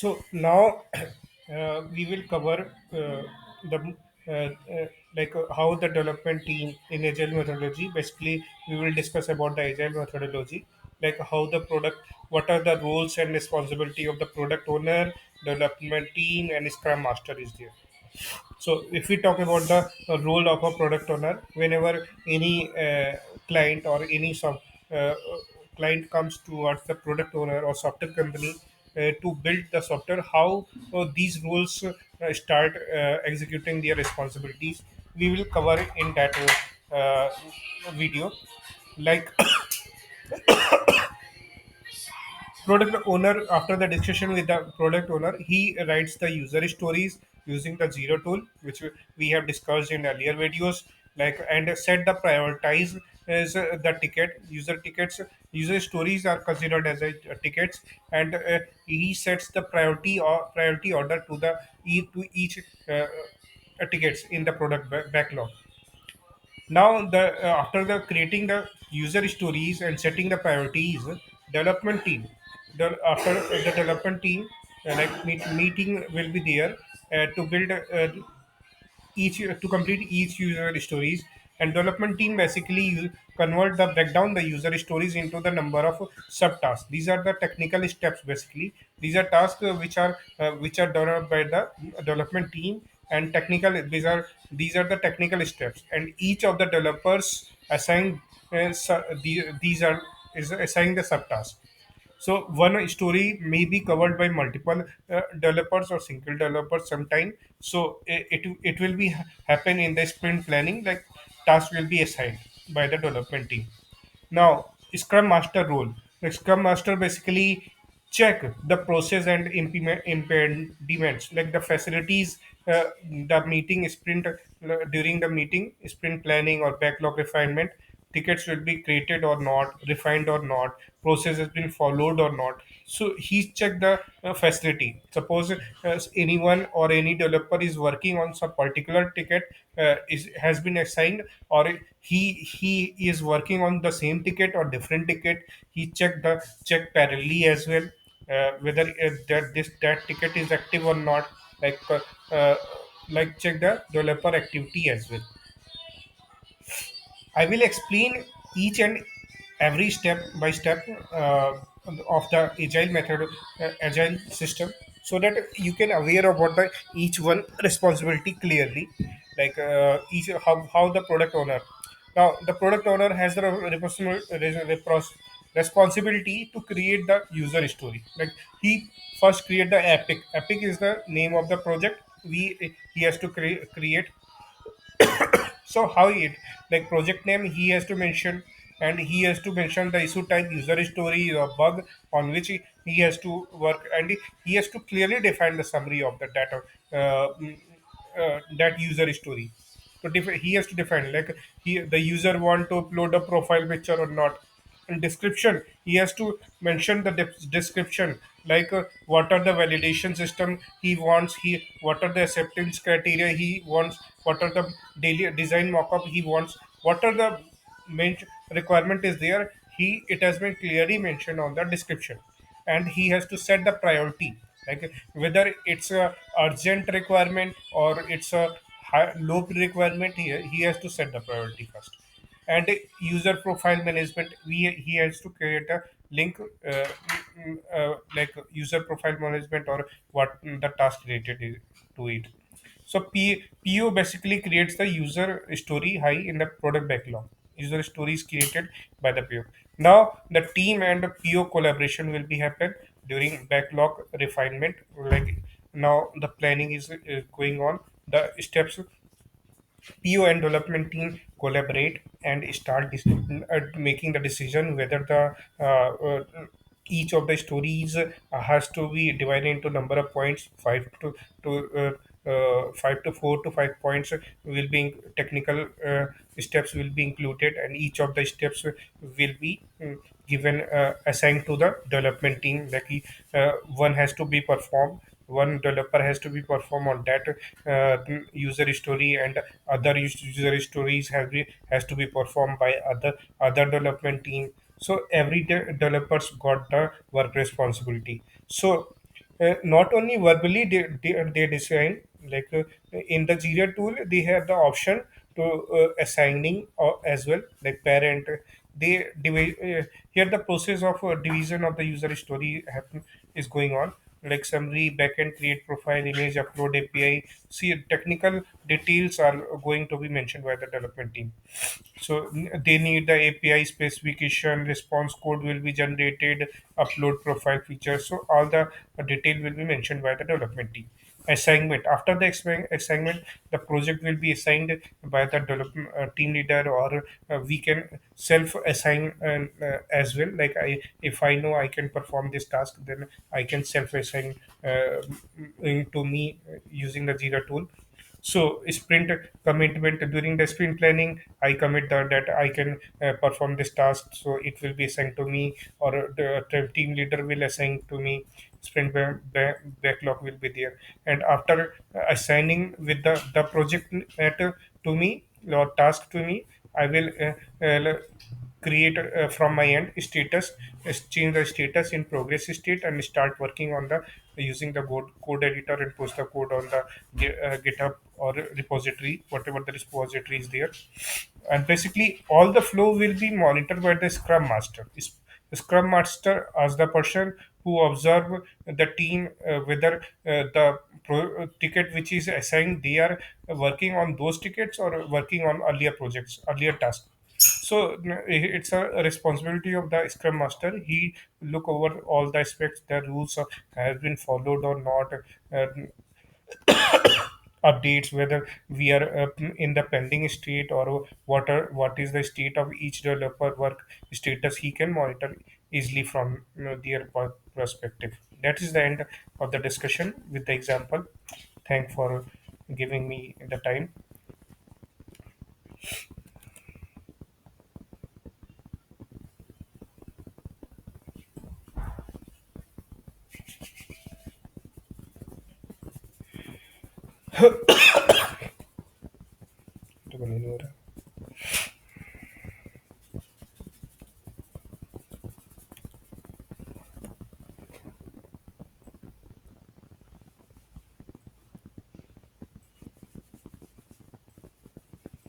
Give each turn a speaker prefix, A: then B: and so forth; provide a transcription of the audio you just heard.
A: So now we will cover the how the development team in agile methodology. Basically, we will discuss about the agile methodology, like how the product, what are the roles and responsibility of the product owner, development team, and Scrum Master is there. So, if we talk about the role of a product owner, whenever any client or any client comes towards the product owner or software company to build the software, how these roles start executing their responsibilities, we will cover in that video. Like product owner, after the discussion with the product owner, he writes the user stories using the Jira tool, which we have discussed in earlier videos, like, and set the prioritize as the ticket user tickets. User stories are considered as tickets, and he sets the priority order to the to each tickets in the product backlog. Now, the after the creating the user stories and setting the priorities, development team, after the development team, meeting will be there to build each to complete each user stories, and development team basically convert the break down the user stories into the number of subtasks. These are the technical steps. Basically, these are tasks which are developed by the development team, and technical, these are the technical steps, and each of the developers assign these are is assigned the subtask. So one story may be covered by multiple developers or single developers sometime. So it will be happen in the sprint planning. Like, task will be assigned by the development team. Now, Scrum Master role. The Scrum Master basically check the process and implement impediments, like the facilities, the meeting sprint, during the meeting sprint planning or backlog refinement, tickets will be created or not, refined or not, process has been followed or not. So he checked the facility. Suppose anyone or any developer is working on some particular ticket, has been assigned, or he is working on the same ticket or different ticket. He check parallelly as well, whether that ticket is active or not. like uh, uh, like check the developer activity as well. I will explain each and every step by step of the agile method, agile system, so that you can aware about the each one responsibility clearly. Like each how the product owner. Now, the product owner has the responsibility to create the user story. Like, he first create the epic. Epic is the name of the project. He has to create. So how it, like, project name he has to mention, and he has to mention the issue type, user story or bug on which he has to work, and he has to clearly define the summary of the data, that user story. So he has to define, like, the user want to upload a profile picture or not. In description, he has to mention the description, like what are the validation system he wants, he what are the acceptance criteria he wants, what are the daily design mockup he wants, what are the main requirement is there. It has been clearly mentioned on the description, and he has to set the priority, like whether it's a urgent requirement or it's a low requirement. He has to set the priority first. And user profile management, he has to create a link, like user profile management, or what the task related to it. So PO basically creates the user story high in the product backlog. User story is created by the PO. Now the team and PO collaboration will be happen during backlog refinement. Like, now the planning is going on. The steps, PO and development team collaborate and start making the decision whether the each of the stories has to be divided into number of points, five to four to five points will be technical steps will be included, and each of the steps will be given assigned to the development team. Like, one has to be performed, one developer has to be perform on that user story, and other user stories has to be performed by other development team. So every developers got the work responsibility. So Not only verbally they design, like in the Jira tool they have the option to assigning as well, like parent. They divide here the process of division of the user story happen is going on, like summary, backend, create profile, image, upload, API. See, technical details are going to be mentioned by the development team. So they need the API specification, response code will be generated, upload profile features. So all the detail will be mentioned by the development team. Assignment, after the assignment, the project will be assigned by the development team leader, or we can self assign as well. Like I, if I know I can perform this task, then I can self assign into me using the Jira tool. So sprint commitment, during the sprint planning, I commit that I can perform this task, so it will be assigned to me, or the team leader will assign to me. Backlog will be there, and after assigning with the project to me, or task to me, I will create from my end status, change the status in progress state, and start working on the using the code editor, and post the code on the GitHub or repository, whatever the repository is there. And basically all the flow will be monitored by the Scrum Master. The Scrum Master as the person who observe the team, whether the ticket which is assigned, they are working on those tickets or working on earlier projects, earlier tasks. So it's a responsibility of the Scrum Master. He look over all the aspects, the rules have been followed or not, updates whether we are in the pending state, or what is the state of each developer work status. He can monitor easily from their perspective. That is the end of the discussion with the example. Thank for giving me the time. To continue.